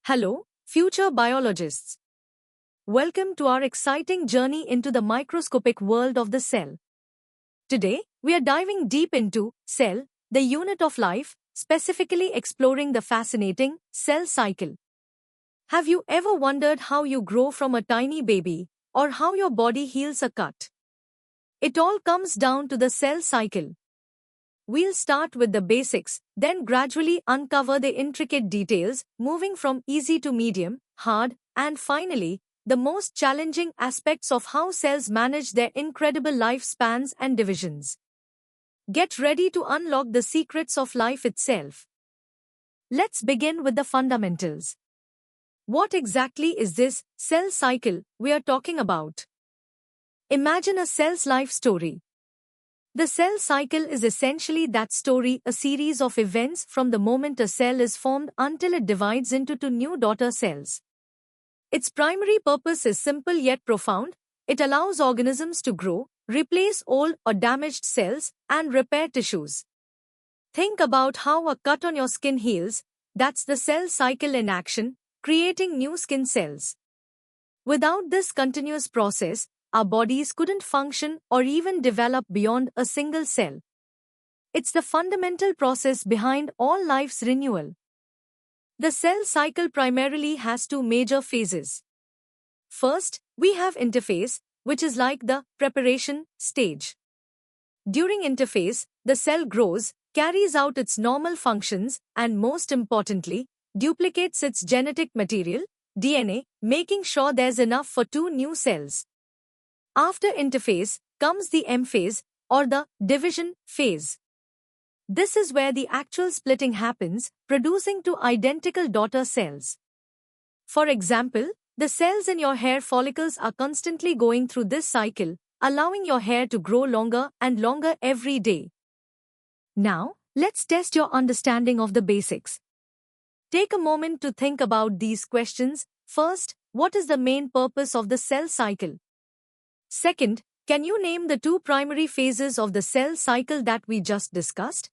Hello, future biologists. Welcome to our exciting journey into the microscopic world of the cell. Today, we are diving deep into cell, the unit of life, specifically exploring the fascinating cell cycle. Have you ever wondered how you grow from a tiny baby, or how your body heals a cut? It all comes down to the cell cycle. We'll start with the basics, then gradually uncover the intricate details, moving from easy to medium, hard, and finally, the most challenging aspects of how cells manage their incredible lifespans and divisions. Get ready to unlock the secrets of life itself. Let's begin with the fundamentals. What exactly is this cell cycle we are talking about? Imagine a cell's life story. The cell cycle is essentially that story, a series of events from the moment a cell is formed until it divides into two new daughter cells. Its primary purpose is simple yet profound. It allows organisms to grow, replace old or damaged cells, and repair tissues. Think about how a cut on your skin heals. That's the cell cycle in action, creating new skin cells. Without this continuous process, our bodies couldn't function or even develop beyond a single cell. It's the fundamental process behind all life's renewal. The cell cycle primarily has two major phases. First, we have interphase, which is like the preparation stage. During interphase, the cell grows, carries out its normal functions, and most importantly, duplicates its genetic material, DNA, making sure there's enough for two new cells. After interphase comes the M phase, or the division phase. This is where the actual splitting happens, producing two identical daughter cells. For example, the cells in your hair follicles are constantly going through this cycle, allowing your hair to grow longer and longer every day. Now, let's test your understanding of the basics. Take a moment to think about these questions. First, what is the main purpose of the cell cycle? Second, can you name the two primary phases of the cell cycle that we just discussed?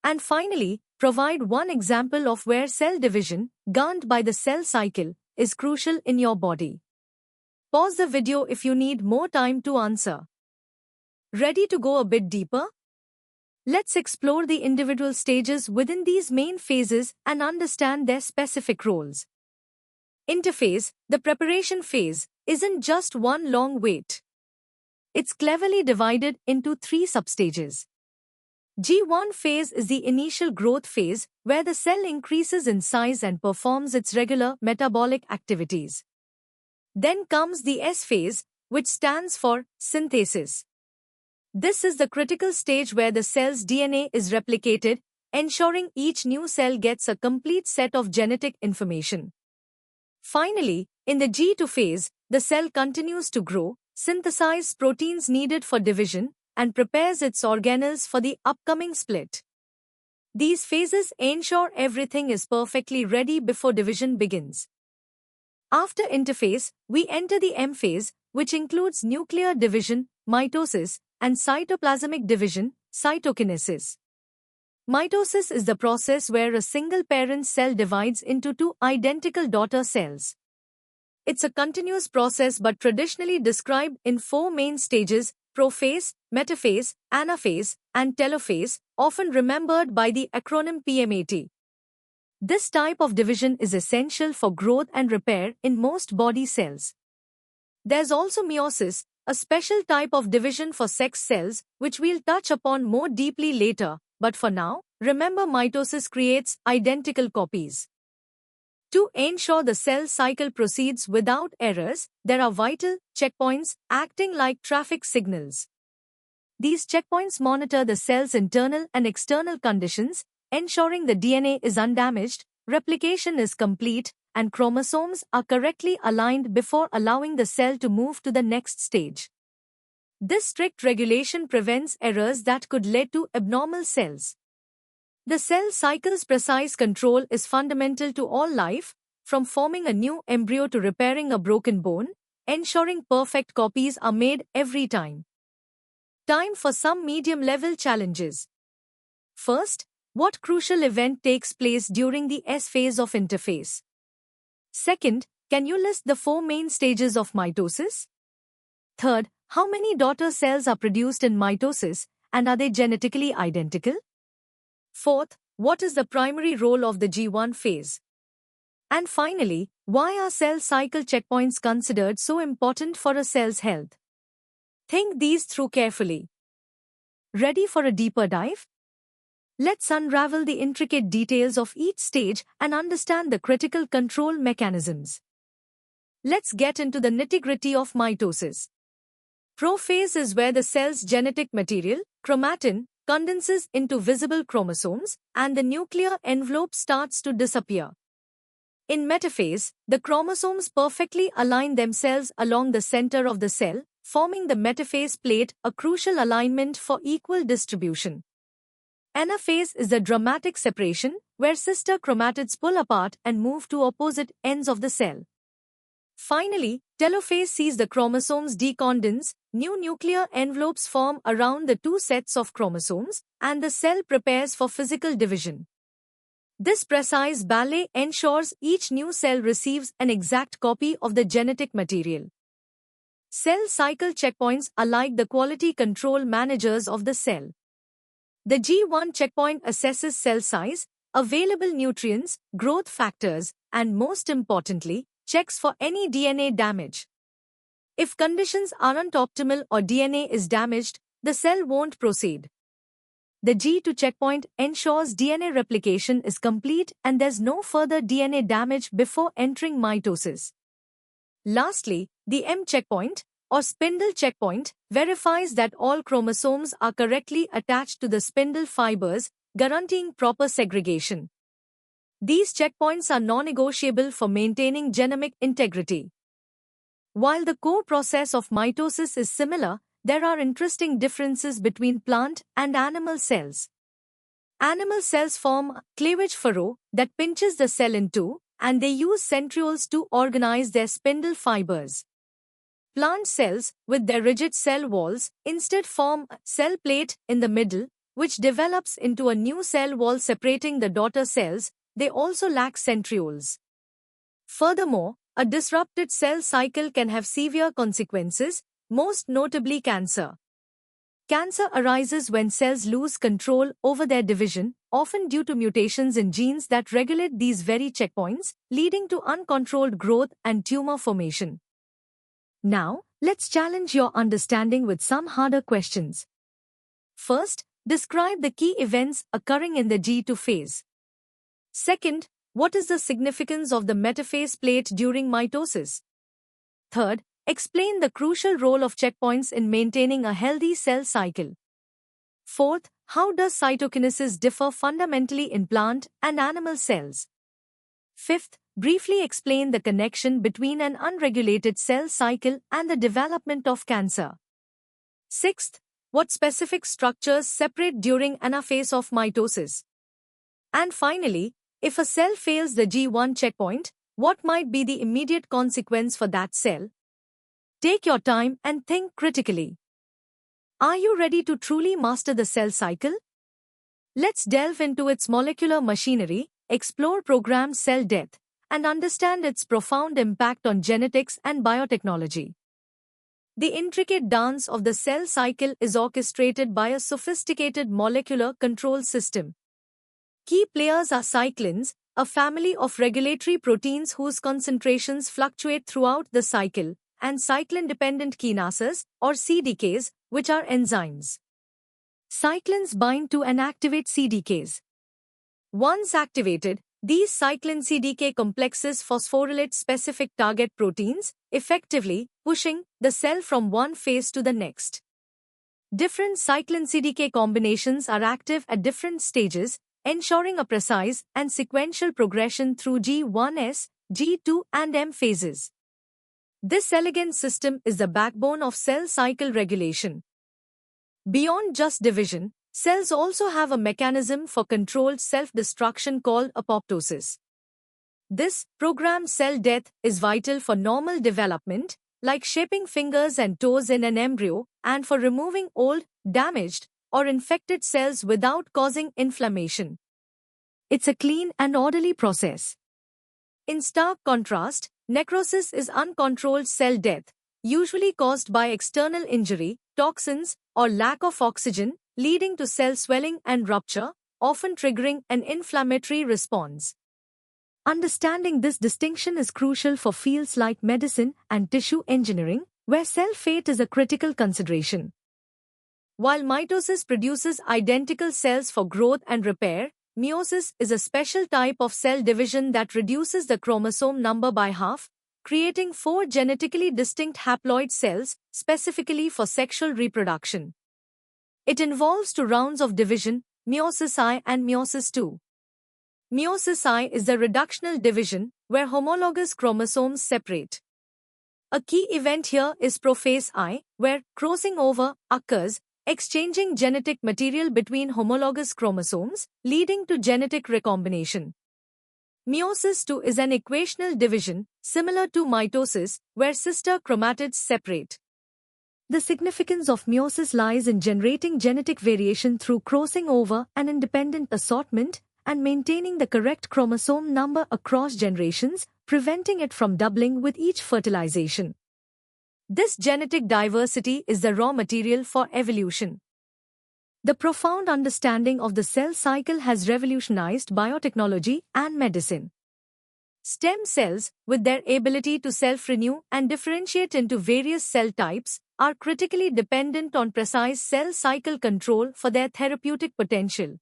And finally, provide one example of where cell division, governed by the cell cycle, is crucial in your body. Pause the video if you need more time to answer. Ready to go a bit deeper? Let's explore the individual stages within these main phases and understand their specific roles. Interphase, the preparation phase, isn't just one long wait. It's cleverly divided into three substages. G1 phase is the initial growth phase, where the cell increases in size and performs its regular metabolic activities. Then comes the S phase, which stands for synthesis. This is the critical stage where the cell's DNA is replicated, ensuring each new cell gets a complete set of genetic information. Finally, in the G2 phase, the cell continues to grow, synthesize proteins needed for division, and prepares its organelles for the upcoming split. These phases ensure everything is perfectly ready before division begins. After interphase, we enter the M phase, which includes nuclear division, mitosis, and cytoplasmic division, cytokinesis. Mitosis is the process where a single parent cell divides into two identical daughter cells. It's a continuous process but traditionally described in four main stages: prophase, metaphase, anaphase, and telophase, often remembered by the acronym PMAT. This type of division is essential for growth and repair in most body cells. There's also meiosis, a special type of division for sex cells, which we'll touch upon more deeply later. But for now, remember mitosis creates identical copies. To ensure the cell cycle proceeds without errors, there are vital checkpoints acting like traffic signals. These checkpoints monitor the cell's internal and external conditions, ensuring the DNA is undamaged, replication is complete, and chromosomes are correctly aligned before allowing the cell to move to the next stage. This strict regulation prevents errors that could lead to abnormal cells. The cell cycle's precise control is fundamental to all life, from forming a new embryo to repairing a broken bone, ensuring perfect copies are made every time. Time for some medium-level challenges. First, what crucial event takes place during the S phase of interphase? Second, can you list the 4 main stages of mitosis? Third, how many daughter cells are produced in mitosis, and are they genetically identical? Fourth, what is the primary role of the G1 phase? And finally, why are cell cycle checkpoints considered so important for a cell's health? Think these through carefully. Ready for a deeper dive? Let's unravel the intricate details of each stage and understand the critical control mechanisms. Let's get into the nitty-gritty of mitosis. Prophase is where the cell's genetic material, chromatin, condenses into visible chromosomes, and the nuclear envelope starts to disappear. In metaphase, the chromosomes perfectly align themselves along the center of the cell, forming the metaphase plate, a crucial alignment for equal distribution. Anaphase is the dramatic separation, where sister chromatids pull apart and move to opposite ends of the cell. Finally, telophase sees the chromosomes decondense, new nuclear envelopes form around the two sets of chromosomes, and the cell prepares for physical division. This precise ballet ensures each new cell receives an exact copy of the genetic material. Cell cycle checkpoints are like the quality control managers of the cell. The G1 checkpoint assesses cell size, available nutrients, growth factors, and most importantly, checks for any DNA damage. If conditions aren't optimal or DNA is damaged, the cell won't proceed. The G2 checkpoint ensures DNA replication is complete and there's no further DNA damage before entering mitosis. Lastly, the M checkpoint, or spindle checkpoint, verifies that all chromosomes are correctly attached to the spindle fibers, guaranteeing proper segregation. These checkpoints are non-negotiable for maintaining genomic integrity. While the core process of mitosis is similar, there are interesting differences between plant and animal cells. Animal cells form a cleavage furrow that pinches the cell in two, and they use centrioles to organize their spindle fibers. Plant cells, with their rigid cell walls, instead form a cell plate in the middle, which develops into a new cell wall separating the daughter cells. They also lack centrioles. Furthermore, a disrupted cell cycle can have severe consequences, most notably cancer. Cancer arises when cells lose control over their division, often due to mutations in genes that regulate these very checkpoints, leading to uncontrolled growth and tumor formation. Now, let's challenge your understanding with some harder questions. First, describe the key events occurring in the G2 phase. Second, what is the significance of the metaphase plate during mitosis? Third, explain the crucial role of checkpoints in maintaining a healthy cell cycle. Fourth, how does cytokinesis differ fundamentally in plant and animal cells? Fifth, briefly explain the connection between an unregulated cell cycle and the development of cancer. Sixth, what specific structures separate during anaphase of mitosis? And finally, if a cell fails the G1 checkpoint, what might be the immediate consequence for that cell? Take your time and think critically. Are you ready to truly master the cell cycle? Let's delve into its molecular machinery, explore programmed cell death, and understand its profound impact on genetics and biotechnology. The intricate dance of the cell cycle is orchestrated by a sophisticated molecular control system. Key players are cyclins, a family of regulatory proteins whose concentrations fluctuate throughout the cycle, and cyclin-dependent kinases, or CDKs, which are enzymes. Cyclins bind to and activate CDKs. Once activated, these cyclin CDK complexes phosphorylate specific target proteins, effectively pushing the cell from one phase to the next. Different cyclin CDK combinations are active at different stages, ensuring a precise and sequential progression through G1S, G2 and M phases. This elegant system is the backbone of cell cycle regulation. Beyond just division, cells also have a mechanism for controlled self-destruction called apoptosis. This programmed cell death is vital for normal development, like shaping fingers and toes in an embryo, and for removing old, damaged, or infected cells without causing inflammation. It's a clean and orderly process. In stark contrast, necrosis is uncontrolled cell death, usually caused by external injury, toxins, or lack of oxygen, leading to cell swelling and rupture, often triggering an inflammatory response. Understanding this distinction is crucial for fields like medicine and tissue engineering, where cell fate is a critical consideration. While mitosis produces identical cells for growth and repair, meiosis is a special type of cell division that reduces the chromosome number by half, creating 4 genetically distinct haploid cells, specifically for sexual reproduction. It involves 2 rounds of division, meiosis I and meiosis II. Meiosis I is the reductional division, where homologous chromosomes separate. A key event here is prophase I, where crossing over occurs, exchanging genetic material between homologous chromosomes, leading to genetic recombination. Meiosis II is an equational division, similar to mitosis, where sister chromatids separate. The significance of meiosis lies in generating genetic variation through crossing over and independent assortment, and maintaining the correct chromosome number across generations, preventing it from doubling with each fertilization. This genetic diversity is the raw material for evolution. The profound understanding of the cell cycle has revolutionized biotechnology and medicine. Stem cells, with their ability to self-renew and differentiate into various cell types, are critically dependent on precise cell cycle control for their therapeutic potential.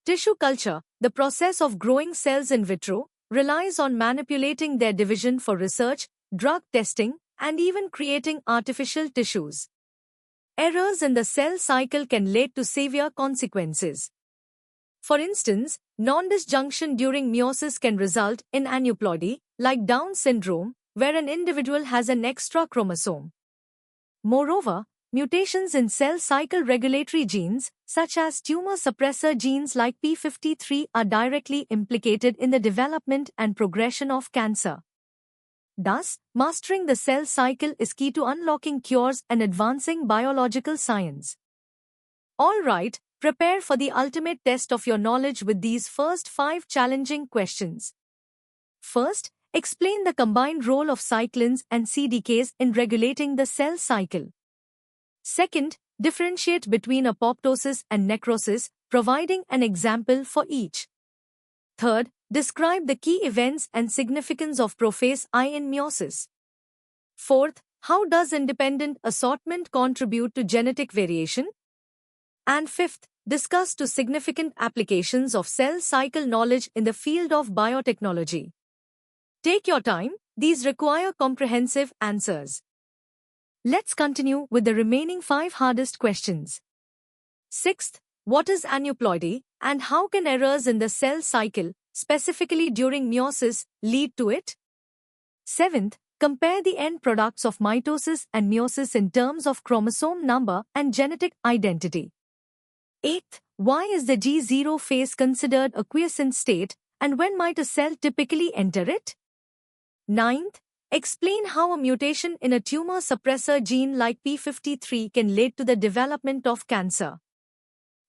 Tissue culture, the process of growing cells in vitro, relies on manipulating their division for research, drug testing, and even creating artificial tissues. Errors in the cell cycle can lead to severe consequences. For instance, non-disjunction during meiosis can result in aneuploidy, like Down syndrome, where an individual has an extra chromosome. Moreover, mutations in cell cycle regulatory genes, such as tumor suppressor genes like p53, are directly implicated in the development and progression of cancer. Thus, mastering the cell cycle is key to unlocking cures and advancing biological science. All right, prepare for the ultimate test of your knowledge with these first 5 challenging questions. First, explain the combined role of cyclins and CDKs in regulating the cell cycle. Second, differentiate between apoptosis and necrosis, providing an example for each. Third, describe the key events and significance of prophase I in meiosis. Fourth, how does independent assortment contribute to genetic variation? And fifth, discuss 2 significant applications of cell cycle knowledge in the field of biotechnology. Take your time, these require comprehensive answers. Let's continue with the remaining 5 hardest questions. Sixth, what is aneuploidy, and how can errors in the cell cycle, specifically during meiosis, lead to it? Seventh, compare the end products of mitosis and meiosis in terms of chromosome number and genetic identity. Eighth, why is the G0 phase considered a quiescent state, and when might a cell typically enter it? Ninth, explain how a mutation in a tumor suppressor gene like p53 can lead to the development of cancer.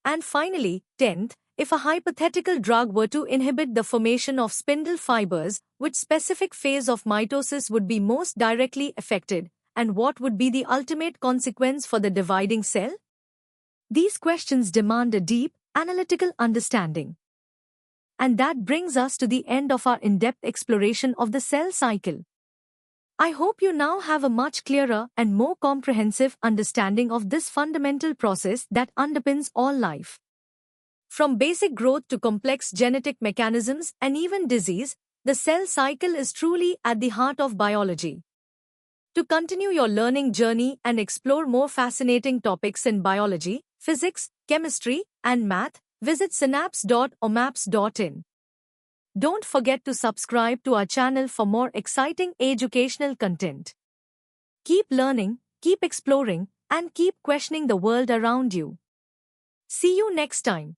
And finally, 10th, if a hypothetical drug were to inhibit the formation of spindle fibers, which specific phase of mitosis would be most directly affected, and what would be the ultimate consequence for the dividing cell? These questions demand a deep, analytical understanding. And that brings us to the end of our in-depth exploration of the cell cycle. I hope you now have a much clearer and more comprehensive understanding of this fundamental process that underpins all life. From basic growth to complex genetic mechanisms and even disease, the cell cycle is truly at the heart of biology. To continue your learning journey and explore more fascinating topics in biology, physics, chemistry, and math, visit synapse.omaps.in. Don't forget to subscribe to our channel for more exciting educational content. Keep learning, keep exploring, and keep questioning the world around you. See you next time.